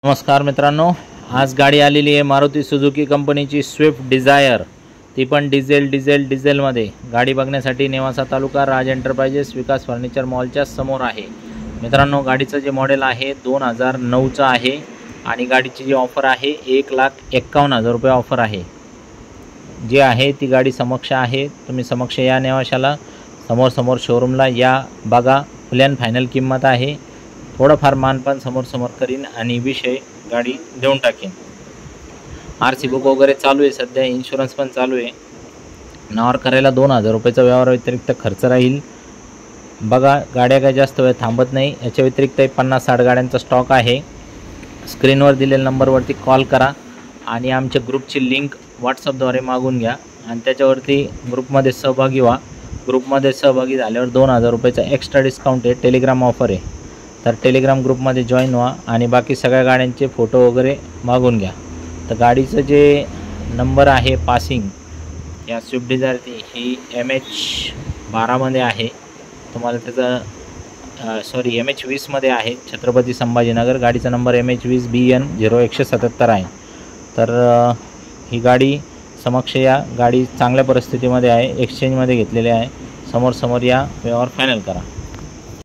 नमस्कार मित्रांनो, आज गाडी आलेली आहे मारुती सुझुकी कंपनीची स्विफ्ट डिझायर, ती पण डिझेलमध्ये। गाडी बघण्यासाठी नेवासा तालुका राज एंटरप्राइजेस विकास फर्निचर मॉलच्या समोर आहे। मित्रांनो, गाडीचं जे मॉडेल आहे 2009चं आहे आणि गाडीची जी ऑफर आहे 1,51,000 रुपये ऑफर आहे। जी आहे ती गाडी समक्ष आहे, तुम्ही समक्ष या नेवाशाला, समोर शोरूमला या, बघा। प्लॅन फायनल किंमत आहे, थोडंफार मानपान समोर करीन आणि विषय गाडी देऊन टाकेन। आरसी बुक वगैरे चालू आहे, सध्या इन्शुरन्स पण चालू आहे। नावावर करायला 2,000 रुपयाचा व्यवहार व्यतिरिक्त खर्च राहील। बघा, गाड्या काय जास्त वेळ थांबत नाही, याच्या व्यतिरिक्त 50-60 गाड्यांचा स्टॉक आहे। स्क्रीनवर दिलेल्या नंबरवरती कॉल करा आणि आमच्या ग्रुपची लिंक व्हॉट्सअपद्वारे मागून घ्या आणि त्याच्यावरती ग्रुपमध्ये सहभागी व्हा। ग्रुपमध्ये सहभागी झाल्यावर 2,000 रुपयाचा एक्स्ट्रा डिस्काउंट आहे, टेलिग्राम ऑफर आहे। तर टेलिग्राम ग्रुपमध्ये जॉईन व्हा आणि बाकी सगळ्या गाड्यांचे फोटो वगैरे मागून घ्या। तर गाडीचं जे नंबर आहे पासिंग, या स्विफ्ट डिझायर ही MH12 आहे, तुम्हाला त्याचं MH20 मध्ये आहे, छत्रपती संभाजीनगर। गाडीचा नंबर MH20 BN 0177 आहे। तर ही गाडी समक्ष या, गाडी चांगल्या परिस्थितीमध्ये आहे, एक्सचेंजमध्ये घेतलेली आहे। समोर या, व्यवहार फायनल करा।